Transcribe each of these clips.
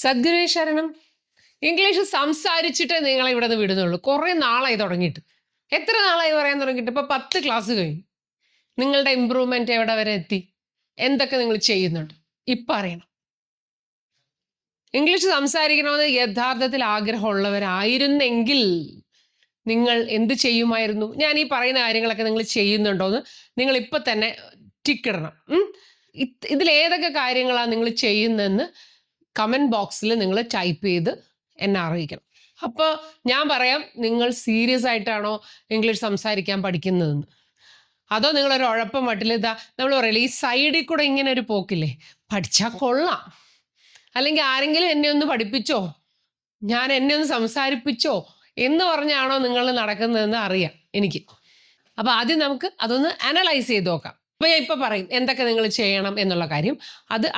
സദ്ഗുരുവേ ശരണം. ഇംഗ്ലീഷ് സംസാരിച്ചിട്ടേ നിങ്ങളെ ഇവിടെ നിന്ന് വിടുന്നുള്ളൂ. കുറേ നാളായി തുടങ്ങിയിട്ട്. എത്ര നാളായി പറയാൻ തുടങ്ങിയിട്ട്? ഇപ്പൊ 10 ക്ലാസ് കഴിഞ്ഞു. നിങ്ങളുടെ ഇമ്പ്രൂവ്മെന്റ് എവിടെ വരെ എത്തി? എന്തൊക്കെ നിങ്ങൾ ചെയ്യുന്നുണ്ട്? ഇപ്പൊ അറിയണം. ഇംഗ്ലീഷ് സംസാരിക്കണമെന്ന് യഥാർത്ഥത്തിൽ ആഗ്രഹമുള്ളവരായിരുന്നെങ്കിൽ നിങ്ങൾ എന്ത് ചെയ്യുമായിരുന്നു? ഞാൻ ഈ പറയുന്ന കാര്യങ്ങളൊക്കെ നിങ്ങൾ ചെയ്യുന്നുണ്ടോന്ന് നിങ്ങൾ ഇപ്പൊ തന്നെ ടിക്കിടണം. ഇതിലേതൊക്കെ കാര്യങ്ങളാണ് നിങ്ങൾ ചെയ്യുന്നതെന്ന് കമന്റ് ബോക്സിൽ നിങ്ങൾ ടൈപ്പ് ചെയ്ത് എന്നെ അറിയിക്കണം. അപ്പോൾ ഞാൻ പറയാം, നിങ്ങൾ സീരിയസ് ആയിട്ടാണോ ഇംഗ്ലീഷ് സംസാരിക്കാൻ പഠിക്കുന്നതെന്ന്, അതോ നിങ്ങളൊരു ഉഴപ്പം മട്ടിൽ ഇതാ നമ്മൾ പറയില്ലേ, ഈ സൈഡിൽ കൂടെ ഇങ്ങനെ ഒരു പോക്കില്ലേ, പഠിച്ചാൽ കൊള്ളാം, അല്ലെങ്കിൽ ആരെങ്കിലും എന്നെ ഒന്ന് പഠിപ്പിച്ചോ, എന്നെ ഒന്ന് സംസാരിപ്പിച്ചോ എന്ന് പറഞ്ഞാണോ നിങ്ങൾ നടക്കുന്നതെന്ന് അറിയാം എനിക്ക്. അപ്പൊ ആദ്യം നമുക്ക് അതൊന്ന് അനലൈസ് ചെയ്ത് നോക്കാം. അപ്പൊ ഞാൻ ഇപ്പൊ പറയും എന്തൊക്കെ നിങ്ങൾ ചെയ്യണം എന്നുള്ള കാര്യം.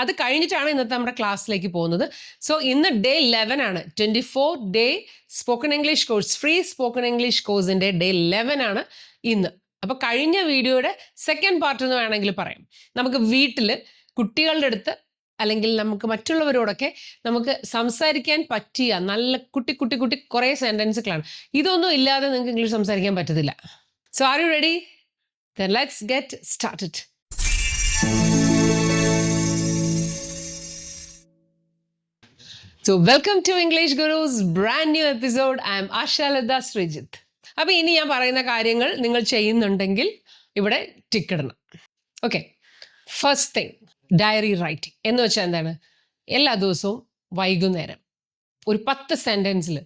അത് കഴിഞ്ഞിട്ടാണ് ഇന്നത്തെ നമ്മുടെ ക്ലാസ്സിലേക്ക് പോകുന്നത്. സോ ഇന്ന് ഡേ 11 ആണ്. 24 day spoken English course, free spoken English കോഴ്സിന്റെ ഡേ 11 ആണ് ഇന്ന്. അപ്പൊ കഴിഞ്ഞ വീഡിയോയുടെ സെക്കൻഡ് പാർട്ട് എന്ന് വേണമെങ്കിൽ പറയാം. നമുക്ക് വീട്ടിൽ കുട്ടികളുടെ അടുത്ത് അല്ലെങ്കിൽ നമുക്ക് മറ്റുള്ളവരോടൊക്കെ നമുക്ക് സംസാരിക്കാൻ പറ്റിയ നല്ല കുട്ടി കുറേ സെന്റൻസുകളാണ്. ഇതൊന്നും ഇല്ലാതെ നിങ്ങൾക്ക് ഇംഗ്ലീഷ് സംസാരിക്കാൻ പറ്റത്തില്ല. So are you ready? Then let's get started. So welcome to English Guru's brand new episode. I am Ashalada Srijit. അപ്പോൾ ഇനി ഞാൻ പറയുന്ന കാര്യങ്ങൾ നിങ്ങൾ ചെയ്യുന്നുണ്ടെങ്കിൽ ഇവിടെ ടിക്കിടണം. Okay, first thing, diary writing എന്ന് വെച്ചാൽ എന്താണ്? എല്ലാ ദിവസവും വൈകുന്നേരം ഒരു 10 സെൻറ്റൻസിൽ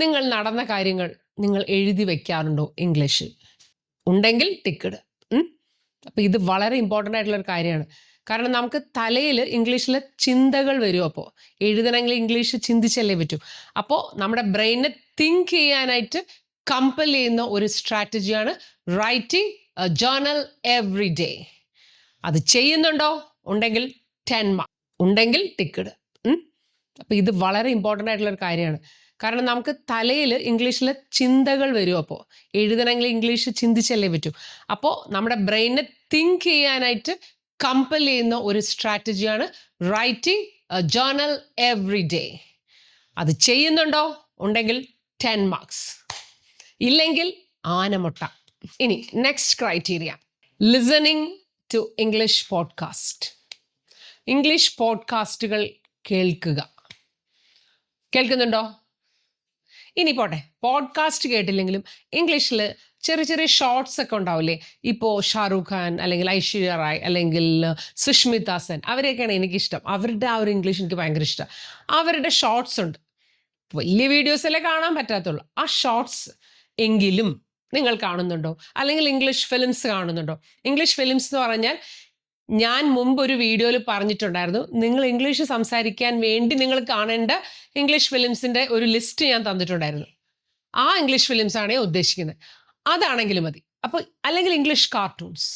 നിങ്ങൾ നടന്ന കാര്യങ്ങൾ നിങ്ങൾ എഴുതി വെക്കാറുണ്ടോ ഇംഗ്ലീഷിൽ? ഉണ്ടെങ്കിൽ ടിക്കിട്. അപ്പം ഇത് വളരെ ഇമ്പോർട്ടൻ്റ് ആയിട്ടുള്ളൊരു കാര്യമാണ്. കാരണം നമുക്ക് തലയിൽ ഇംഗ്ലീഷിൽ ചിന്തകൾ വരും. അപ്പോൾ എഴുതണമെങ്കിൽ ഇംഗ്ലീഷ് ചിന്തിച്ചല്ലേ പറ്റൂ. അപ്പോൾ നമ്മുടെ ബ്രെയിനെ തിങ്ക് ചെയ്യാനായിട്ട് കമ്പൽ ചെയ്യുന്ന ഒരു സ്ട്രാറ്റജിയാണ് writing a journal every day. അത് ചെയ്യുന്നുണ്ടോ? ഉണ്ടെങ്കിൽ 10 മാർക്ക്, ഉണ്ടെങ്കിൽ ടിക്കിട്. അപ്പം ഇത് വളരെ ഇമ്പോർട്ടൻ്റ് ആയിട്ടുള്ളൊരു കാര്യമാണ്. കാരണം നമുക്ക് തലയിൽ ഇംഗ്ലീഷിൽ ചിന്തകൾ വരും. അപ്പോൾ എഴുതണമെങ്കിൽ ഇംഗ്ലീഷ് ചിന്തിച്ചല്ലേ പറ്റൂ. അപ്പോൾ നമ്മുടെ ബ്രെയിനെ തിങ്ക് ചെയ്യാനായിട്ട് കമ്പൽ ചെയ്യുന്ന ഒരു സ്ട്രാറ്റജിയാണ് writing a journal every day. അത് ചെയ്യുന്നുണ്ടോ? ഉണ്ടെങ്കിൽ 10 മാർക്സ്, ഇല്ലെങ്കിൽ ആനമുട്ട. ഇനി next criteria, listening to English podcast. English പോഡ്കാസ്റ്റുകൾ കേൾക്കുന്നുണ്ടോ? ഇനി പോട്ടെ, പോഡ്കാസ്റ്റ് കേട്ടില്ലെങ്കിലും ഇംഗ്ലീഷിൽ ചെറിയ ചെറിയ ഷോർട്സ് ഒക്കെ ഉണ്ടാവില്ലേ? ഇപ്പോൾ ഷാറൂഖ് ഖാൻ അല്ലെങ്കിൽ ഐശ്വര്യ റായ് അല്ലെങ്കിൽ സുഷ്മിത സെൻ, അവരെയൊക്കെയാണ് എനിക്കിഷ്ടം. അവരുടെ ആ ഒരു ഇംഗ്ലീഷ് എനിക്ക് ഭയങ്കര ഇഷ്ടമാണ്. അവരുടെ ഷോർട്സ് ഉണ്ട്, വലിയ വീഡിയോസല്ലേ കാണാൻ പറ്റാത്തുള്ളൂ. ആ ഷോർട്സ് എങ്കിലും നിങ്ങൾ കാണുന്നുണ്ടോ? അല്ലെങ്കിൽ ഇംഗ്ലീഷ് ഫിലിംസ് കാണുന്നുണ്ടോ? ഇംഗ്ലീഷ് ഫിലിംസ് എന്ന് പറഞ്ഞാൽ ഞാൻ മുമ്പ് ഒരു വീഡിയോയിൽ പറഞ്ഞിട്ടുണ്ടായിരുന്നു, നിങ്ങൾ ഇംഗ്ലീഷ് സംസാരിക്കാൻ വേണ്ടി നിങ്ങൾ കാണേണ്ട ഇംഗ്ലീഷ് ഫിലിംസിൻ്റെ ഒരു ലിസ്റ്റ് ഞാൻ തന്നിട്ടുണ്ടായിരുന്നു. ആ ഇംഗ്ലീഷ് ഫിലിംസ് ആണ് ഞാൻ ഉദ്ദേശിക്കുന്നത്. അതാണെങ്കിലും മതി. അപ്പോൾ അല്ലെങ്കിൽ ഇംഗ്ലീഷ് കാർട്ടൂൺസ്,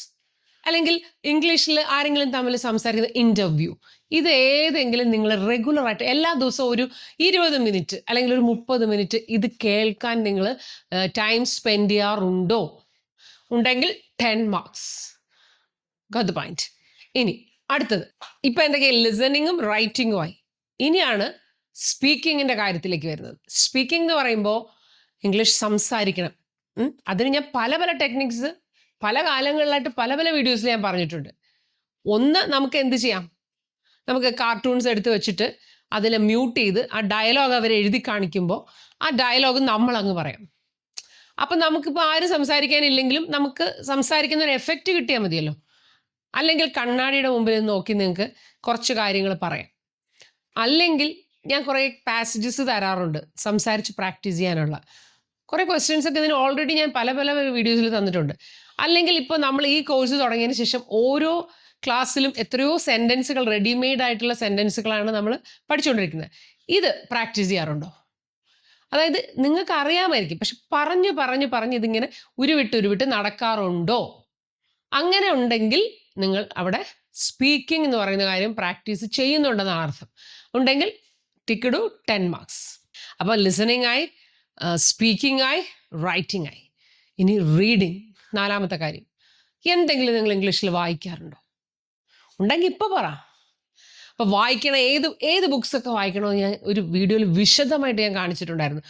അല്ലെങ്കിൽ ഇംഗ്ലീഷിൽ ആരെങ്കിലും തമ്മിൽ സംസാരിക്കുന്ന ഇൻ്റർവ്യൂ, ഇത് ഏതെങ്കിലും നിങ്ങൾ റെഗുലറായിട്ട് എല്ലാ ദിവസവും ഒരു 20 മിനിറ്റ് അല്ലെങ്കിൽ ഒരു 30 മിനിറ്റ് ഇത് കേൾക്കാൻ നിങ്ങൾ ടൈം സ്പെൻഡ് ചെയ്യാറുണ്ടോ? ഉണ്ടെങ്കിൽ 10 മാർക്സ്. Got the point. ഇനി അടുത്തത്, ഇപ്പം എന്തൊക്കെയാണ്? ലിസണിങ്ങും റൈറ്റിങ്ങും ആയി. ഇനിയാണ് സ്പീക്കിങ്ങിൻ്റെ കാര്യത്തിലേക്ക് വരുന്നത്. സ്പീക്കിംഗ് എന്ന് പറയുമ്പോൾ ഇംഗ്ലീഷ് സംസാരിക്കണം. അതിന് ഞാൻ പല ടെക്നിക്സ് പല കാലങ്ങളിലായിട്ട് പല വീഡിയോസിൽ ഞാൻ പറഞ്ഞിട്ടുണ്ട്. ഒന്ന്, നമുക്ക് എന്ത് ചെയ്യാം? നമുക്ക് കാർട്ടൂൺസ് എടുത്ത് വെച്ചിട്ട് അതിനെ മ്യൂട്ട് ചെയ്ത് ആ ഡയലോഗ് അവർ എഴുതി കാണിക്കുമ്പോൾ ആ ഡയലോഗ് നമ്മളങ്ങ് പറയാം. അപ്പം നമുക്കിപ്പോൾ ആരും സംസാരിക്കാനില്ലെങ്കിലും നമുക്ക് സംസാരിക്കുന്ന ഒരു എഫക്റ്റ് കിട്ടിയാൽ മതിയല്ലോ. അല്ലെങ്കിൽ കണ്ണാടിയുടെ മുമ്പിൽ നോക്കി നിങ്ങൾക്ക് കുറച്ച് കാര്യങ്ങൾ പറയാം. അല്ലെങ്കിൽ ഞാൻ കുറേ പാസേജസ് തരാറുണ്ട് സംസാരിച്ച് പ്രാക്ടീസ് ചെയ്യാനുള്ള. കുറേ ക്വസ്റ്റ്യൻസ് ഒക്കെ ഇതിന് ഓൾറെഡി ഞാൻ പല വീഡിയോസിൽ തന്നിട്ടുണ്ട്. അല്ലെങ്കിൽ ഇപ്പോൾ നമ്മൾ ഈ കോഴ്സ് തുടങ്ങിയതിന് ശേഷം ഓരോ ക്ലാസ്സിലും എത്രയോ സെൻറ്റൻസുകൾ, റെഡിമെയ്ഡ് ആയിട്ടുള്ള സെൻറ്റൻസുകളാണ് നമ്മൾ പഠിച്ചുകൊണ്ടിരിക്കുന്നത്. ഇത് പ്രാക്ടീസ് ചെയ്യാറുണ്ടോ? അതായത് നിങ്ങൾക്ക് അറിയാമായിരിക്കും, പക്ഷെ പറഞ്ഞ് ഇതിങ്ങനെ ഉരുവിട്ട് നടക്കാറുണ്ടോ? അങ്ങനെ ഉണ്ടെങ്കിൽ നിങ്ങൾ അവിടെ സ്പീക്കിംഗ് എന്ന് പറയുന്ന കാര്യം പ്രാക്ടീസ് ചെയ്യുന്നുണ്ടെന്നാണ് അർത്ഥം. ഉണ്ടെങ്കിൽ ടിക്കിടു 10 മാർക്സ്. അപ്പോൾ ലിസണിങ് ആയി, സ്പീക്കിംഗ് ആയി, റൈറ്റിംഗ് ആയി. ഇനി റീഡിങ്, 4ാമത്തെ കാര്യം. എന്തെങ്കിലും നിങ്ങൾ ഇംഗ്ലീഷിൽ വായിക്കാറുണ്ടോ? ഉണ്ടെങ്കിൽ ഇപ്പോൾ പറ. അപ്പോൾ വായിക്കണ ഏത് ബുക്സൊക്കെ വായിക്കണമെന്ന് ഞാൻ ഒരു വീഡിയോയിൽ വിശദമായിട്ട് ഞാൻ കാണിച്ചിട്ടുണ്ടായിരുന്നു.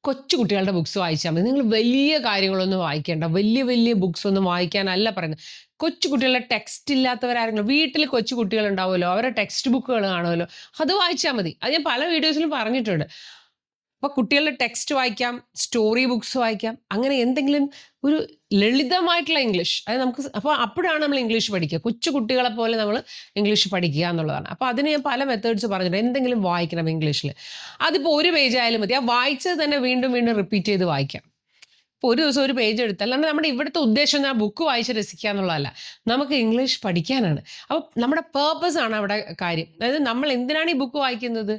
കൊച്ചു കുട്ടികളുടെ ബുക്സ് വായിച്ചാൽ മതി. നിങ്ങൾ വലിയ കാര്യങ്ങളൊന്നും വായിക്കേണ്ട. വലിയ ബുക്സ് ഒന്നും വായിക്കാനല്ല പറയുന്നത്. കൊച്ചു കുട്ടികളുടെ ടെക്സ്റ്റ് ഇല്ലാത്തവരാരെങ്കിലും വീട്ടിൽ കൊച്ചു കുട്ടികളുണ്ടാവുമല്ലോ, അവരുടെ ടെക്സ്റ്റ് ബുക്കുകൾ കാണുമല്ലോ, അത് വായിച്ചാൽ മതി. അത് ഞാൻ പല വീഡിയോസിലും പറഞ്ഞിട്ടുണ്ട്. അപ്പോൾ കുട്ടികളുടെ ടെക്സ്റ്റ് വായിക്കാം, സ്റ്റോറി ബുക്സ് വായിക്കാം, അങ്ങനെ എന്തെങ്കിലും ഒരു ലളിതമായിട്ടുള്ള ഇംഗ്ലീഷ്. അത് നമുക്ക് അപ്പോഴാണ് നമ്മൾ ഇംഗ്ലീഷ് പഠിക്കുക. കൊച്ചു കുട്ടികളെ പോലെ നമ്മൾ ഇംഗ്ലീഷ് പഠിക്കുക എന്നുള്ളതാണ്. അപ്പോൾ അതിന് ഞാൻ പല മെത്തേഡ്സ് പറഞ്ഞിട്ടുണ്ട്. എന്തെങ്കിലും വായിക്കണം ഇംഗ്ലീഷിൽ. അതിപ്പോൾ ഒരു പേജ് ആയാലും മതി. ആ വായിച്ചത് തന്നെ വീണ്ടും റിപ്പീറ്റ് ചെയ്ത് വായിക്കാം. ഇപ്പോൾ ഒരു ദിവസം ഒരു പേജ് എടുത്താൽ, അല്ലാണ്ട് നമ്മുടെ ഇവിടുത്തെ ഉദ്ദേശം ആ ബുക്ക് വായിച്ച് രസിക്കുക എന്നുള്ളതല്ല, നമുക്ക് ഇംഗ്ലീഷ് പഠിക്കാനാണ്. അപ്പോൾ നമ്മുടെ പേർപ്പസ് ആണ് അവിടെ കാര്യം. അതായത് നമ്മൾ എന്തിനാണ് ഈ ബുക്ക് വായിക്കുന്നത്?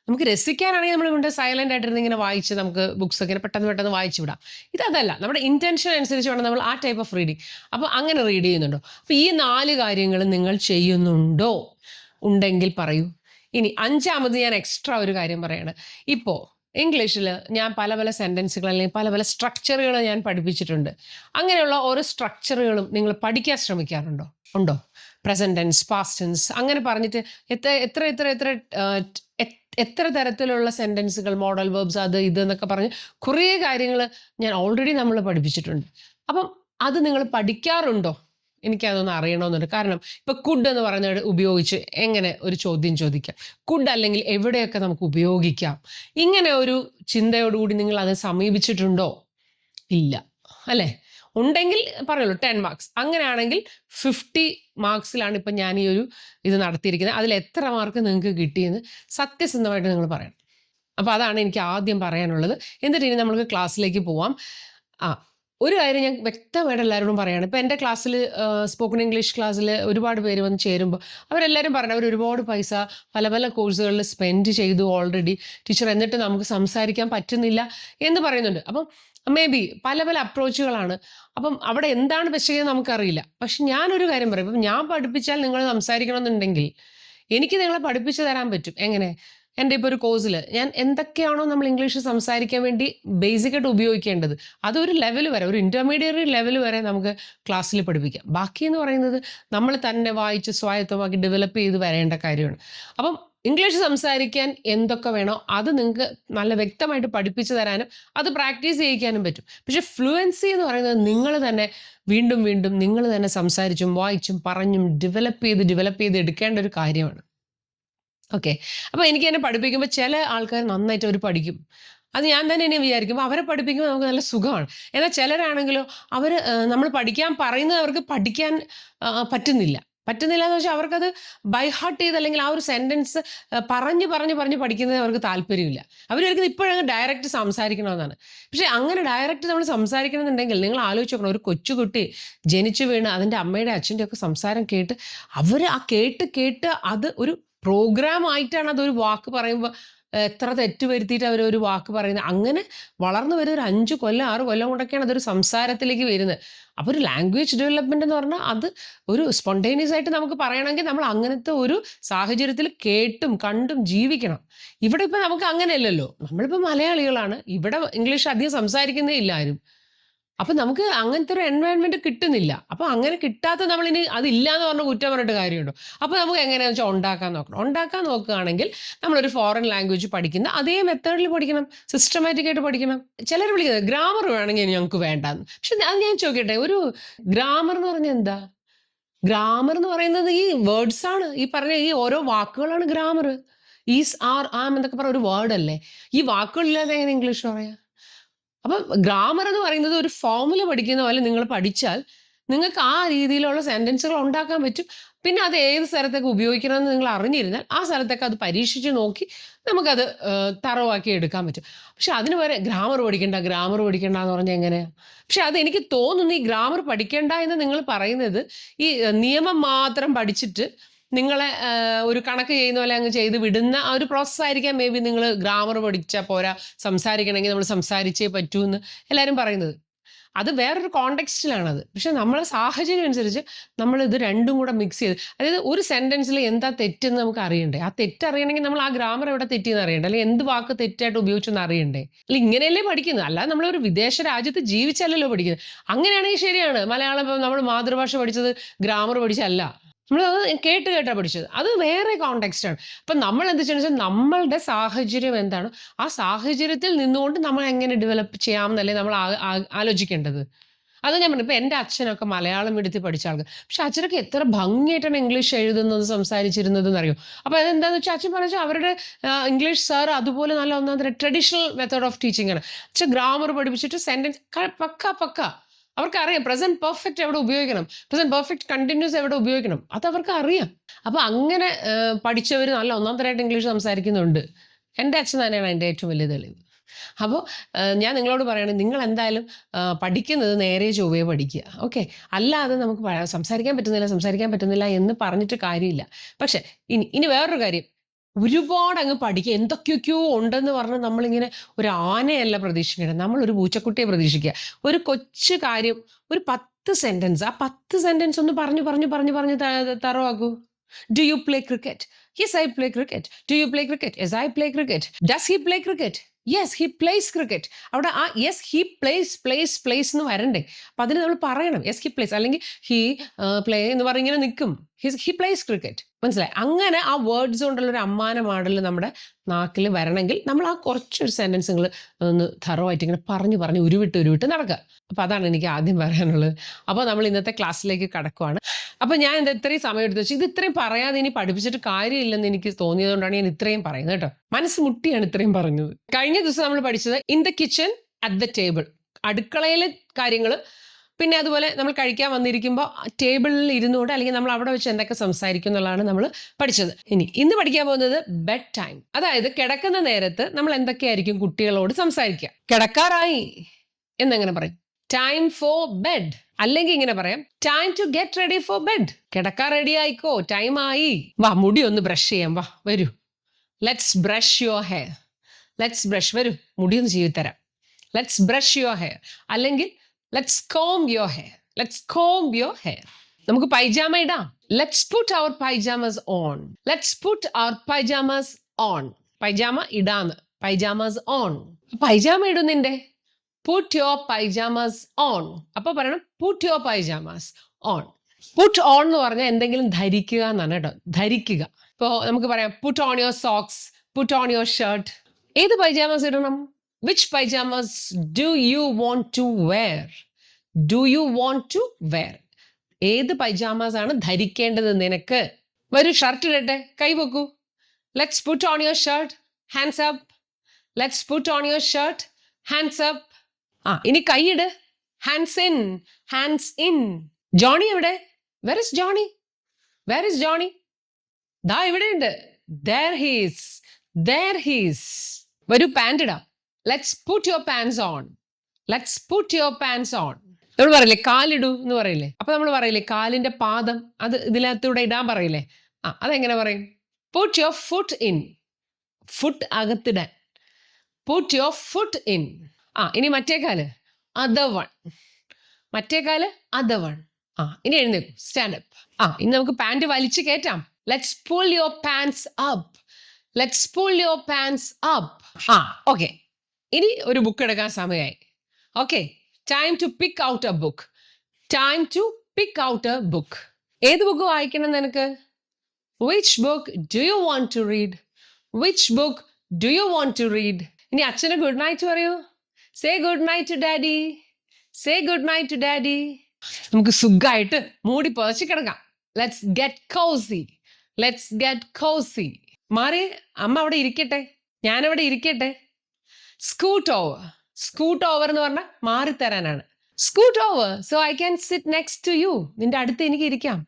നമുക്ക് രസിക്കാനാണെങ്കിൽ നമ്മൾ ഇവിടെ സൈലന്റ് ആയിട്ടിരുന്ന് ഇങ്ങനെ വായിച്ച് നമുക്ക് ബുക്സ് ഒക്കെ പെട്ടെന്ന് വായിച്ചു വിടാം. ഇതല്ല, നമ്മുടെ ഇന്റൻഷൻ അനുസരിച്ച് വേണം നമ്മൾ ആ ടൈപ്പ് ഓഫ് റീഡിങ്. അപ്പോൾ അങ്ങനെ റീഡ് ചെയ്യുന്നുണ്ടോ? അപ്പോൾ ഈ 4 കാര്യങ്ങൾ നിങ്ങൾ ചെയ്യുന്നുണ്ടോ? ഉണ്ടെങ്കിൽ പറയൂ. ഇനി 5ാമത് ഞാൻ എക്സ്ട്രാ ഒരു കാര്യം പറയാണ്. ഇപ്പോൾ ഇംഗ്ലീഷിൽ ഞാൻ പല സെൻറ്റൻസുകൾ അല്ലെങ്കിൽ പല സ്ട്രക്ചറുകൾ ഞാൻ പഠിപ്പിച്ചിട്ടുണ്ട്. അങ്ങനെയുള്ള ഓരോ സ്ട്രക്ചറുകളും നിങ്ങൾ പഠിക്കാൻ ശ്രമിക്കാറുണ്ടോ? ഉണ്ടോ? പ്രസന്റ് ടെൻസ്, പാസ്റ്റ് ടെൻസ് അങ്ങനെ പറഞ്ഞിട്ട് എത്ര തരത്തിലുള്ള സെൻറ്റൻസുകൾ, മോഡൽ വെർബ്സ്, അത് ഇത് എന്നൊക്കെ പറഞ്ഞ് കുറേ കാര്യങ്ങൾ ഞാൻ ഓൾറെഡി നമ്മൾ പഠിപ്പിച്ചിട്ടുണ്ട്. അപ്പം അത് നിങ്ങൾ പഠിക്കാറുണ്ടോ? എനിക്കതൊന്ന് അറിയണമെന്നുണ്ട്. കാരണം ഇപ്പം കുഡ് എന്ന് പറയുന്നത് ഉപയോഗിച്ച് എങ്ങനെ ഒരു ചോദ്യം ചോദിക്കാം, കുഡ് അല്ലെങ്കിൽ എവിടെയൊക്കെ നമുക്ക് ഉപയോഗിക്കാം, ഇങ്ങനെ ഒരു ചിന്തയോടുകൂടി നിങ്ങൾ അത് സമീപിച്ചിട്ടുണ്ടോ? ഇല്ല അല്ലേ? ഉണ്ടെങ്കിൽ പറയുള്ളൂ 10 മാർക്സ്. അങ്ങനെയാണെങ്കിൽ 50 മാർക്സിലാണ് ഇപ്പം ഞാൻ ഈ ഒരു ഇത് നടത്തിയിരിക്കുന്നത്. അതിൽ എത്ര മാർക്ക് നിങ്ങൾക്ക് കിട്ടിയെന്ന് സത്യസന്ധമായിട്ട് നിങ്ങൾ പറയണം. അപ്പോൾ അതാണ് എനിക്ക് ആദ്യം പറയാനുള്ളത്. എന്നിട്ട് ഇനി നമുക്ക് ക്ലാസ്സിലേക്ക് പോവാം. ഒരു കാര്യം ഞാൻ വ്യക്തമായിട്ട് എല്ലാവരോടും പറയുകയാണ്. ഇപ്പോൾ എൻ്റെ ക്ലാസ്സിൽ, സ്പോക്കൺ ഇംഗ്ലീഷ് ക്ലാസ്സിൽ ഒരുപാട് പേര് വന്ന് ചേരുമ്പോൾ അവരെല്ലാവരും പറഞ്ഞു അവർ ഒരുപാട് പൈസ പല കോഴ്സുകളിൽ സ്പെൻഡ് ചെയ്തു ഓൾറെഡി ടീച്ചർ, എന്നിട്ട് നമുക്ക് സംസാരിക്കാൻ പറ്റുന്നില്ല എന്ന് പറയുന്നുണ്ട്. അപ്പം മേ ബി പല അപ്രോച്ചുകളാണ്. അപ്പം അവിടെ എന്താണ് ബെസ്റ്റ് ചെയ്യുന്നത് നമുക്കറിയില്ല. പക്ഷെ ഞാനൊരു കാര്യം പറയും, ഇപ്പം ഞാൻ പഠിപ്പിച്ചാൽ നിങ്ങൾ സംസാരിക്കണമെന്നുണ്ടെങ്കിൽ എനിക്ക് നിങ്ങളെ പഠിപ്പിച്ചു തരാൻ പറ്റും. എങ്ങനെ? എൻ്റെ ഇപ്പോൾ ഒരു കോഴ്സിൽ ഞാൻ എന്തൊക്കെയാണോ നമ്മൾ ഇംഗ്ലീഷ് സംസാരിക്കാൻ വേണ്ടി ബേസിക്കായിട്ട് ഉപയോഗിക്കേണ്ടത്, അതൊരു ലെവൽ വരെ, ഒരു ഇൻ്റർമീഡിയറ്റ് ലെവൽ വരെ നമുക്ക് ക്ലാസ്സിൽ പഠിപ്പിക്കാം. ബാക്കി എന്ന് പറയുന്നത് നമ്മൾ തന്നെ വായിച്ച് സ്വായത്തമാക്കി ഡെവലപ്പ് ചെയ്ത് വരേണ്ട കാര്യമാണ്. അപ്പം ഇംഗ്ലീഷ് സംസാരിക്കാൻ എന്തൊക്കെ വേണോ അത് നിങ്ങൾക്ക് നല്ല വ്യക്തമായിട്ട് പഠിപ്പിച്ചു തരാനും അത് പ്രാക്ടീസ് ചെയ്യിക്കാനും പറ്റും. പക്ഷെ ഫ്ലുവൻസി എന്ന് പറയുന്നത് നിങ്ങൾ തന്നെ വീണ്ടും നിങ്ങൾ തന്നെ സംസാരിച്ചും വായിച്ചും പറഞ്ഞും ഡെവലപ്പ് ചെയ്ത് എടുക്കേണ്ട ഒരു കാര്യമാണ്. ഓക്കെ. അപ്പോൾ എനിക്ക് തന്നെ പഠിപ്പിക്കുമ്പോൾ ചില ആൾക്കാർ നന്നായിട്ട് അവർ പഠിക്കും. അത് ഞാൻ തന്നെ എന്നെ വിചാരിക്കുമ്പോൾ അവരെ പഠിപ്പിക്കുമ്പോൾ നമുക്ക് നല്ല സുഖമാണ്. എന്നാൽ ചിലരാണെങ്കിലോ അവർ നമ്മൾ പഠിക്കാൻ പറയുന്നത് അവർക്ക് പഠിക്കാൻ പറ്റുന്നില്ല എന്ന് വെച്ചാൽ അവർക്കത് ബൈ ഹാർട്ട് ചെയ്ത് അല്ലെങ്കിൽ ആ ഒരു സെൻറ്റൻസ് പറഞ്ഞ് പഠിക്കുന്നത് അവർക്ക് താല്പര്യമില്ല. അവർക്ക് ഇപ്പോഴങ്ങ് ഡയറക്റ്റ് സംസാരിക്കണമെന്നാണ്. പക്ഷേ അങ്ങനെ ഡയറക്റ്റ് നമ്മൾ സംസാരിക്കണമെന്നുണ്ടെങ്കിൽ നിങ്ങൾ ആലോചിച്ച് നോക്കണം, ഒരു കൊച്ചുകുട്ടി ജനിച്ചു വീണ് അതിൻ്റെ അമ്മയുടെ അച്ഛൻ്റെ ഒക്കെ സംസാരം കേട്ട് അവർ ആ കേട്ട് അത് ഒരു പ്രോഗ്രാം ആയിട്ടാണ് അതൊരു വാക്ക് പറയുമ്പോൾ എത്ര തെറ്റ് വരുത്തിയിട്ട് അവർ ഒരു വാക്ക് പറയുന്നത്. അങ്ങനെ വളർന്നു വരുന്ന ഒരു 5 കൊല്ലം 6 കൊല്ലം കൊണ്ടൊക്കെയാണ് അതൊരു സംസാരത്തിലേക്ക് വരുന്നത്. അപ്പോൾ ഒരു ലാംഗ്വേജ് ഡെവലപ്മെന്റ് എന്ന് പറഞ്ഞാൽ അത് ഒരു സ്പോണ്ടേനിയസ് ആയിട്ട് നമുക്ക് പറയണമെങ്കിൽ നമ്മൾ അങ്ങനത്തെ ഒരു സാഹചര്യത്തിൽ കേട്ടും കണ്ടും ജീവിക്കണം. ഇവിടെ ഇപ്പം നമുക്ക് അങ്ങനെയല്ലല്ലോ. നമ്മളിപ്പോൾ മലയാളികളാണ്, ഇവിടെ ഇംഗ്ലീഷ് അധികം സംസാരിക്കുന്നേ ഇല്ല ആരും. അപ്പം നമുക്ക് അങ്ങനത്തെ ഒരു എൻവയൺമെന്റ് കിട്ടുന്നില്ല. അപ്പം അങ്ങനെ കിട്ടാത്ത നമ്മളിനി അതില്ല എന്ന് പറഞ്ഞ കുറ്റം പറഞ്ഞിട്ട് കാര്യമുണ്ടോ? അപ്പോൾ നമുക്ക് എങ്ങനെയാണെന്ന് വെച്ചാൽ ഉണ്ടാക്കാൻ നോക്കുകയാണെങ്കിൽ നമ്മളൊരു ഫോറിൻ ലാംഗ്വേജ് പഠിക്കുന്ന അതേ മെത്തേഡിൽ പഠിക്കണം, സിസ്റ്റമാറ്റിക് ആയിട്ട് പഠിക്കണം. ചിലർ വിളിക്കുന്നത് ഗ്രാമർ വേണമെങ്കിൽ ഞങ്ങൾക്ക് വേണ്ടാന്ന്. പക്ഷെ അത് ഞാൻ ചോദിക്കട്ടെ, ഒരു ഗ്രാമർ എന്ന് പറഞ്ഞാൽ എന്താ? ഗ്രാമർ എന്ന് പറയുന്നത് ഈ വേർഡ്സ് ആണ്, ഈ പറഞ്ഞ ഈ ഓരോ വാക്കുകളാണ് ഗ്രാമർ. ഈസ്, ആർ, ആം എന്നൊക്കെ പറഞ്ഞ ഒരു വേർഡ് അല്ലേ? ഈ വാക്കുകളില്ലാതെ എങ്ങനെ ഇംഗ്ലീഷ് പറയാം? അപ്പം ഗ്രാമർ എന്ന് പറയുന്നത് ഒരു ഫോമുല പഠിക്കുന്ന പോലെ നിങ്ങൾ പഠിച്ചാൽ നിങ്ങൾക്ക് ആ രീതിയിലുള്ള സെൻറ്റൻസുകൾ ഉണ്ടാക്കാൻ പറ്റും. പിന്നെ അത് ഏത് സ്ഥലത്തൊക്കെ ഉപയോഗിക്കണമെന്ന് നിങ്ങൾ അറിഞ്ഞിരുന്നാൽ ആ സ്ഥലത്തൊക്കെ അത് പരീക്ഷിച്ച് നോക്കി നമുക്കത് തറവാക്കി എടുക്കാൻ പറ്റും. പക്ഷെ അതിന് വരെ ഗ്രാമർ പഠിക്കണ്ട എന്ന് പറഞ്ഞാൽ എങ്ങനെയാണ്? പക്ഷെ അത് എനിക്ക് തോന്നുന്നു ഈ ഗ്രാമർ പഠിക്കേണ്ട എന്ന് നിങ്ങൾ പറയുന്നത് ഈ നിയമം മാത്രം പഠിച്ചിട്ട് നിങ്ങളെ ഒരു കണക്ക് ചെയ്യുന്ന പോലെ അങ്ങ് ചെയ്ത് വിടുന്ന ആ ഒരു പ്രോസസ്സായിരിക്കാം മേ ബി നിങ്ങൾ ഗ്രാമർ പഠിച്ചാൽ പോരാ, സംസാരിക്കണമെങ്കിൽ നമ്മൾ സംസാരിച്ചേ പറ്റൂ എന്ന് എല്ലാവരും പറയുന്നത്. അത് വേറൊരു കോണ്ടെക്സ്റ്റിലാണത്. പക്ഷെ നമ്മളെ സാഹചര്യം അനുസരിച്ച് നമ്മൾ ഇത് രണ്ടും കൂടെ മിക്സ് ചെയ്ത്, അതായത് ഒരു സെൻറ്റൻസിൽ എന്താ തെറ്റെന്ന് നമുക്ക് അറിയണ്ടേ? ആ തെറ്റ് അറിയണമെങ്കിൽ നമ്മൾ ആ ഗ്രാമർ എവിടെ തെറ്റിയെന്ന് അറിയണ്ടേ, അല്ലെങ്കിൽ എന്ത് വാക്ക് തെറ്റായിട്ട് ഉപയോഗിച്ചെന്ന് അറിയണ്ടേ? അല്ല ഇങ്ങനെയല്ലേ പഠിക്കുന്നത്, അല്ലാതെ നമ്മളൊരു വിദേശ രാജ്യത്ത് ജീവിച്ചല്ലല്ലോ പഠിക്കുന്നത്. അങ്ങനെയാണെങ്കിൽ ശരിയാണ്, മലയാളം നമ്മൾ മാതൃഭാഷ പഠിച്ചത് ഗ്രാമർ പഠിച്ചല്ല. നമ്മളത് കേട്ടാ പഠിച്ചത്. അത് വേറെ കോണ്ടെക്സ്റ്റാണ്. അപ്പം നമ്മൾ എന്താ ചെയ്യുന്നത് വെച്ചാൽ നമ്മളുടെ സാഹചര്യം എന്താണോ ആ സാഹചര്യത്തിൽ നിന്നുകൊണ്ട് നമ്മൾ എങ്ങനെ ഡെവലപ്പ് ചെയ്യാമെന്നല്ലേ നമ്മൾ ആലോചിക്കേണ്ടത്. അത് ഞാൻ പറഞ്ഞു. ഇപ്പം എൻ്റെ അച്ഛനൊക്കെ മലയാളം മീഡിയത്തിൽ പഠിച്ച ആൾക്ക്. പക്ഷെ അച്ഛനൊക്കെ എത്ര ഭംഗിയായിട്ടാണ് ഇംഗ്ലീഷ് എഴുതുന്നത് സംസാരിച്ചിരുന്നതെന്ന് അറിയോ. അപ്പോൾ അതെന്താണെന്ന് വെച്ചാൽ അച്ഛൻ പറഞ്ഞാൽ അവരുടെ ഇംഗ്ലീഷ് സാർ അതുപോലെ നല്ല ഒന്നാം തരം ട്രഡീഷണൽ മെത്തേഡ് ഓഫ് ടീച്ചിങ് ആണ്. അച്ഛൻ ഗ്രാമർ പഠിപ്പിച്ചിട്ട് സെൻറ്റൻസ് പക്ക അവർക്കറിയാം പ്രസന്റ് പെർഫെക്റ്റ് എവിടെ ഉപയോഗിക്കണം, പ്രസന്റ് പെർഫെക്റ്റ് കണ്ടിന്യൂസ് എവിടെ ഉപയോഗിക്കണം, അത് അവർക്ക് അറിയാം. അപ്പോൾ അങ്ങനെ പഠിച്ചവർ നല്ല ഒന്നാം തരമായിട്ട് ഇംഗ്ലീഷ് സംസാരിക്കുന്നുണ്ട്. എൻ്റെ അച്ഛൻ തന്നെയാണ് അതിൻ്റെ ഏറ്റവും വലിയ തെളിവ്. അപ്പോൾ ഞാൻ നിങ്ങളോട് പറയുകയാണെങ്കിൽ നിങ്ങൾ എന്തായാലും പഠിക്കുന്നത് നേരെ ചൊവ്വേ പഠിക്കുക. ഓക്കെ, അല്ലാതെ നമുക്ക് സംസാരിക്കാൻ പറ്റുന്നില്ല എന്ന് പറഞ്ഞിട്ട് കാര്യമില്ല. പക്ഷെ ഇനി വേറൊരു കാര്യം, ഒരുപാട് അങ്ങ് പഠിക്കുക, എന്തൊക്കെയൊക്കെയോ ഉണ്ടെന്ന് പറഞ്ഞ് നമ്മളിങ്ങനെ ഒരു ആനയല്ല പ്രതീക്ഷിക്കേണ്ടത്, നമ്മളൊരു പൂച്ചക്കുട്ടിയെ പ്രതീക്ഷിക്കുക. ഒരു കൊച്ചു കാര്യം, ഒരു 10 സെൻറ്റൻസ്, ആ 10 സെൻറ്റൻസ് ഒന്ന് പറഞ്ഞു തറവാക്കൂ. Do you play cricket? Yes I play cricket. Do you play cricket? Yes I play cricket. Does he play cricket? Yes he plays cricket. അവിടെ ആ യെസ് ഹി പ്ലേസ് എന്ന് വരണ്ടേ. അപ്പം അതിന് നമ്മൾ പറയണം യെസ് ഹി പ്ലേസ്, അല്ലെങ്കിൽ ഹി പ്ലേ എന്ന് പറഞ്ഞിങ്ങനെ നിൽക്കും. He plays cricket. മനസ്സിലായി? അങ്ങനെ ആ വേർഡ്സ് കൊണ്ടുള്ള ഒരു അമ്മാന മോഡൽ നമ്മുടെ നാക്കിൽ വരണമെങ്കിൽ നമ്മൾ ആ കുറച്ചൊരു സെൻറ്റൻസുകൾ ഒന്ന് തറവായിട്ട് ഇങ്ങനെ പറഞ്ഞു ഉരുവിട്ട് നടക്കുക. അപ്പോൾ അതാണ് എനിക്ക് ആദ്യം പറയാനുള്ളത്. അപ്പോൾ നമ്മൾ ഇന്നത്തെ ക്ലാസ്സിലേക്ക് കടക്കുവാണ്. അപ്പോൾ ഞാൻ ഇത്രയും സമയം എടുത്ത് വെച്ച് ഇത് ഇത്രയും പറയാതെ ഇനി പഠിപ്പിച്ചിട്ട് കാര്യമില്ലെന്ന് എനിക്ക് തോന്നിയതുകൊണ്ടാണ് ഞാൻ ഇത്രയും പറയുന്നത് കേട്ടോ. മനസ്സ് മുട്ടിയാണ് ഇത്രയും പറഞ്ഞത്. കഴിഞ്ഞ ദിവസം നമ്മൾ പഠിച്ചത് in the kitchen at the table, അടുക്കളയിലെ കാര്യങ്ങൾ. പിന്നെ അതുപോലെ നമ്മൾ കഴിക്കാൻ വന്നിരിക്കുമ്പോൾ ടേബിളിൽ ഇരുന്നുകൊണ്ട് അല്ലെങ്കിൽ നമ്മൾ അവിടെ വെച്ച് എന്തൊക്കെ സംസാരിക്കും എന്നുള്ളതാണ് നമ്മൾ പഠിച്ചത്. ഇന്ന് പഠിക്കാൻ പോകുന്നത് ബെഡ് ടൈം, അതായത് കിടക്കുന്ന നേരത്ത് നമ്മൾ എന്തൊക്കെയായിരിക്കും കുട്ടികളോട് സംസാരിക്കുക. കിടക്കാറായി എന്നെങ്ങനെ പറയും? Time for bed. അല്ലെങ്കിൽ ഇങ്ങനെ പറയാം, time to get ready for bed. കിടക്കാൻ റെഡി ആയിക്കോ, ടൈം ആയി. വാ മുടി ഒന്ന് ബ്രഷ് ചെയ്യാം, വാ വരൂ, let's brush your hair. Let's brush, വരൂ മുടി ഒന്ന് ചെയ്തു തരാം. ലെറ്റ്സ് ബ്രഷ് യുവർ ഹെയർ, അല്ലെങ്കിൽ let's comb your hair. Let's comb your hair. നമുക്ക് പൈജാമ ഇടാം. Let's put our pyjamas on. Let's put our pyjamas on. Pyjama ഇടാന്ന്, pyjamas on. Pyjama ഇടുന്നിന്റെ put your pyjamas on. അപ്പൊ പറയണം put your pyjamas on. Put on എന്ന് പറഞ്ഞാൽ എന്തെങ്കിലും ധരിക്കുക എന്നാണ് കേട്ടോ, ധരിക്കുക. ഇപ്പോൾ നമുക്ക് പറയാം put on your socks, put on your shirt. ഏത് പൈജാമസ് ഇടണം? Which pyjamas do you want to wear? Do you want to wear? ഏത് പൈജാമസ് ആണ് ധരിക്കേണ്ടത് നിനക്ക്? വരൂ ഷർട്ട് ഇടട്ടെ, കൈ വെക്കൂ. Let's put on your shirt, hands up. Let's put on your shirt, hands up. ഇനി കൈയിട്, hands in, hands in. Johnny എവിടെ? Where is Johnny? Where is Johnny? ദാ ഇവിടെ ഉണ്ട്. there he is, there he is. വരൂ pant ഇടാം. Let's put your pants on. Let's put your pants on. നമ്മൾ പറയില്ലേ കാലിടൂ എന്ന് പറയില്ലേ? അപ്പൊ നമ്മൾ പറയില്ലേ കാലിന്റെ പാദം അത് ഇതിനകത്തൂടെ ഇടാൻ പറയില്ലേ? അതെങ്ങനെ പറയും? Put your foot in. Foot അകത്തിടാൻ. Put your foot in. ഇനി മറ്റേ കാല്, അതർ വൺ. മറ്റേ കാല് അതർ വൺ. ഇനി എഴുന്നേക്കും, സ്റ്റാൻഡ് അപ്പ്. ഇനി നമുക്ക് പാൻറ് വലിച്ചു കയറ്റാം. Let's pull your pants up. Let's pull your pants up. Okay, ഇനി ഒരു ബുക്ക് എടുക്കാൻ സമയമായി. Okay, time to pick out a book. Time to pick out a book. ഏത് ബുക്ക് വായിക്കണം നിനക്ക്? Which book do you want to read? Which book do you want to read? ഇനി അച്ഛന് good night പറയൂ. Say good night to daddy. Say good night to daddy. നമുക്ക് സുഖമായിട്ട് മൂടി പുതച്ച് കിടക്കാം. Let's get cosy. Let's get cosy. മാറി അമ്മ അവിടെ ഇരിക്കട്ടെ, ഞാനവിടെ ഇരിക്കട്ടെ. സ്കൂട്ട് ഓവർ. സ്കൂട്ട് ഓവർ എന്ന് പറഞ്ഞാൽ മാറിത്തരാനാണ്. Scoot over so I can sit next to you. നിന്റെ അടുത്ത് എനിക്ക് ഇരിക്കാം.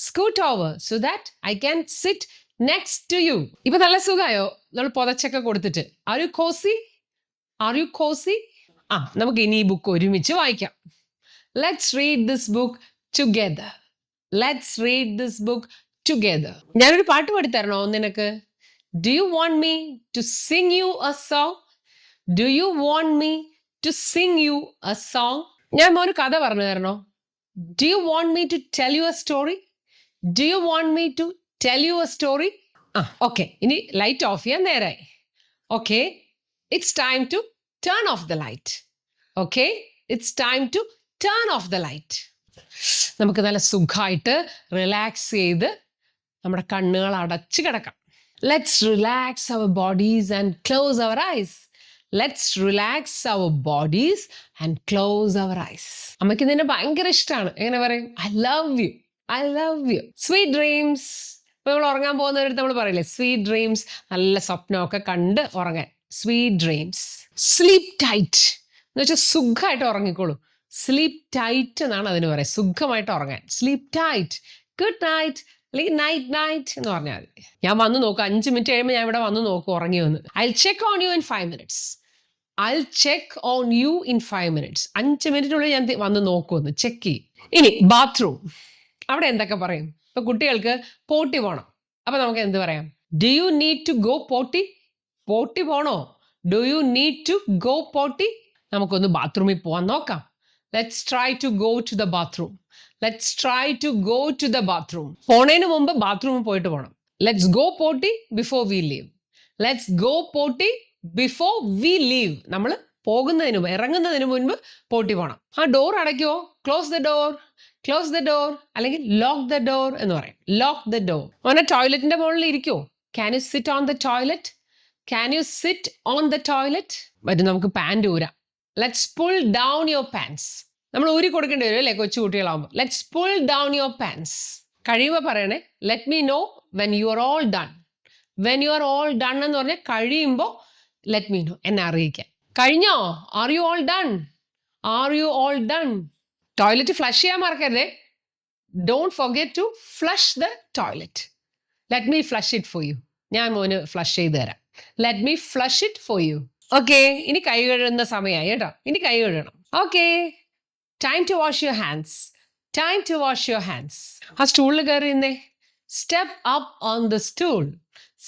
Scoot over so that I can sit next to you. ഇപ്പൊ നല്ല സുഖമായോ നമ്മൾ പുതച്ചൊക്കെ കൊടുത്തിട്ട്? Are you cosy? Are you cosy? നമുക്ക് ഇനി ഈ ബുക്ക് ഒരുമിച്ച് വായിക്കാം. Let's read this book together. Let's read this book together. ഞാനൊരു പാട്ട് പാടിത്തരണോ നിനക്ക്? Do you want me to sing you a song? Do you want me to sing you a song? ഞാൻ ഒരു കഥ പറഞ്ഞു തരണോ? Do you want me to tell you a story? Do you want me to tell you a story? Okay, ഇനി light off ചെയ്യാൻ നേരായി. Okay, it's time to turn off the light. Okay, it's time to turn off the light. നമുക്ക് നല്ല സുഖമായിട്ട് relax ചെയ്ത് നമ്മുടെ കണ്ണുകൾ അടച്ച് കിടക്കാം. Let's relax our bodies and close our eyes. Let's relax our bodies and close our eyes. അമ്മയ്ക്ക് ഇതിനെ ഭയങ്കര ഇഷ്ടമാണ്. എങ്ങനെ പറയും? I love you, I love you. Sweet dreams. ഇപ്പൊ നമ്മൾ ഉറങ്ങാൻ പോകുന്നവരടുത്ത് നമ്മൾ പറയില്ലേ സ്വീറ്റ് ഡ്രീംസ്, നല്ല സ്വപ്നമൊക്കെ കണ്ട് ഉറങ്ങാൻ. Sweet dreams. സ്ലീപ് ടൈറ്റ് എന്ന് വെച്ചാൽ സുഖമായിട്ട് ഉറങ്ങിക്കോളൂ. സ്ലീപ് ടൈറ്റ് എന്നാണ് അതിന് പറയുക, സുഖമായിട്ട് ഉറങ്ങാൻ. സ്ലീപ് ടൈറ്റ്, ഗുഡ് നൈറ്റ് അല്ലെങ്കിൽ നൈറ്റ് നൈറ്റ് എന്ന് പറഞ്ഞാൽ മതി. ഞാൻ വന്ന് നോക്കും, 5 മിനിറ്റ് കഴിയുമ്പോൾ ഞാൻ ഇവിടെ വന്ന് നോക്കും ഉറങ്ങി വന്ന്. I check on you in 5 minutes. I check on you in 5 minutes. 5 മിനിറ്റിനുള്ളിൽ ഞാൻ വന്ന് നോക്കുമെന്ന് ചെക്ക് ചെയ്യും. ഇനി ബാത്റൂം, അവിടെ എന്തൊക്കെ പറയും? ഇപ്പൊ കുട്ടികൾക്ക് പോട്ടി പോകണം, അപ്പൊ നമുക്ക് എന്ത് പറയാം? Do you need to go potty? Potty പോണോ? Do you need to go potty? നമുക്കൊന്ന് ബാത്റൂമിൽ പോവാൻ നോക്കാം. Let's try to go to the bathroom. Let's try to go to the bathroom. പോണേന് മുമ്പ് ബാത്റൂമിൽ പോയിട്ട് പോകണം. Let's go potty before we leave. Let's go potty before we leave. നമ്മൾ പോകുന്നതിന് മുമ്പ്, ഇറങ്ങുന്നതിന് മുൻപ് പോട്ടി പോകണം. ആ ഡോർ അടയ്ക്കുമോ? Close the door, close the door, അല്ലെങ്കിൽ ലോക്ക് ദ ഡോർ എന്ന് പറയും. Lock the door. അവനെ ടോയ്ലറ്റിന്റെ മുകളിൽ ഇരിക്കുമോ? Can you sit on the toilet? Can you sit on the toilet? പറ്റും, നമുക്ക് പാൻറ് ഊരാം. Let's pull down your pants. നമ്മൾ ഊരി കൊടുക്കേണ്ടി വരും അല്ലേ കൊച്ചു കുട്ടികളാകുമ്പോൾ. Let's pull down your pants. കഴിയുമ്പോൾ പറയണേ let me know when you are all done. When you are all done എന്ന് പറഞ്ഞാൽ കഴിയുമ്പോൾ ലെറ്റ് മീ നോ, എന്നെ അറിയിക്കാൻ. കഴിഞ്ഞോ? R you all done? Are you all done? Toilet flush ചെയ്യാൻ മറക്കരുതേ. Don't forget to flush the toilet. Let me flush it for you. ഞാൻ മോന് ഫ്ലഷ് ചെയ്ത് തരാം. Let me flush it for you. Okay, ഇനി കൈ കഴുകുന്ന സമയമായി കേട്ടോ. ഇനി കൈ കഴുകണം. Okay, time to wash your hands. Time to wash your hands. ആ സ്റ്റൂളിൽ കയറി നിന്നേ. Step up on the stool.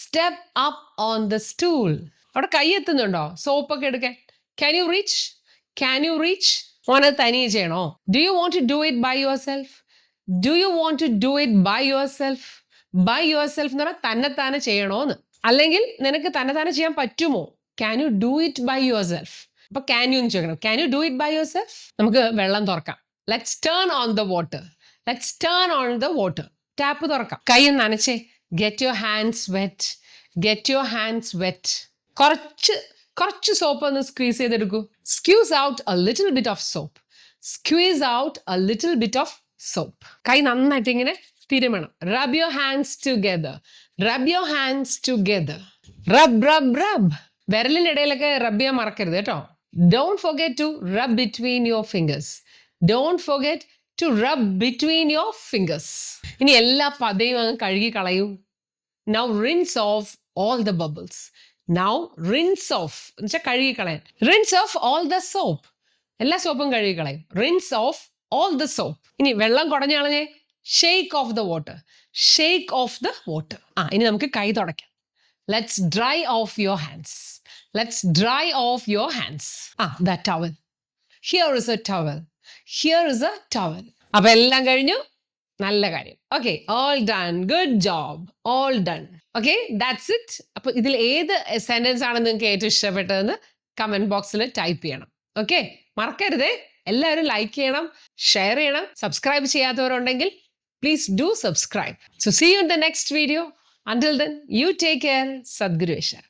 Step up on the stool. അവിടെ കൈ എത്തുന്നുണ്ടോ സോപ്പൊക്കെ എടുക്കാൻ? Can you reach? Can you reach? മോനത് തനിയെ ചെയ്യണോ? Do you want to do it by yourself? Do you want to do it by yourself? By yourself എന്ന് പറഞ്ഞാൽ തന്നെത്താനെ ചെയ്യണോന്ന്. അല്ലെങ്കിൽ നിനക്ക് തന്നെത്താനെ ചെയ്യാൻ പറ്റുമോ? Can you do it by yourself? അപ്പൊ ക്യാൻ യു എന്ന് ചോദിക്കണം. Can you do it by yourself? നമുക്ക് വെള്ളം തുറക്കാം. Let's turn on the water. Let's turn on the water. Tap തുറക്കാം. കൈ നനച്ചേ. Get your hands wet. Get your hands wet. കുറച്ച് സോപ്പ് ഒന്ന് സ്ക്വീസ് ചെയ്തെടുക്കൂ. Squeeze out a little bit of soap. Squeeze out a little bit of soap. കൈ നന്നായിട്ട് ഇങ്ങനെ തിരുമണം. Rub your hands together. Rub your hands together. Rub rub rub. വിരലിന്റെ ഇടയിലൊക്കെ rub ചെയ്യാൻ മറക്കരുത് കേട്ടോ. Don't forget to rub between your fingers. Don't forget to rub between your fingers. ഇനി എല്ലാ പതയും അങ്ങ് കഴുകി കളയൂ. Now rinse off all the bubbles. Now rinse off എന്ന് വെച്ചാൽ കഴുകി കളയാൻ. Rinse off all the soap. എല്ലാ സോപ്പും കഴുകി കളയും. Rinse off all the soap. ഇനി വെള്ളം കുടഞ്ഞു കളഞ്ഞേ. Shake off the water. Shake off the water. ഇനി നമുക്ക് കൈ തുടയ്ക്കാം. Let's dry off your hands. Let's dry off your hands. The towel. Here is a towel. Here is a towel. അപ്പൊ എല്ലാം കഴിഞ്ഞു. നല്ല കാര്യം. Okay, all done. Good job. All done. Okay, that's it. അപ്പൊ ഇതിൽ ഏത് സെന്റൻസ് ആണ് നിങ്ങൾക്ക് ഏറ്റവും ഇഷ്ടപ്പെട്ടതെന്ന് കമന്റ് ബോക്സിൽ ടൈപ്പ് ചെയ്യണം. ഓക്കെ, മറക്കരുതേ. എല്ലാവരും ലൈക്ക് ചെയ്യണം, ഷെയർ ചെയ്യണം. സബ്സ്ക്രൈബ് ചെയ്യാത്തവരുണ്ടെങ്കിൽ please do subscribe. So see you in the next video. Until then, you take care. Sadguru Esha.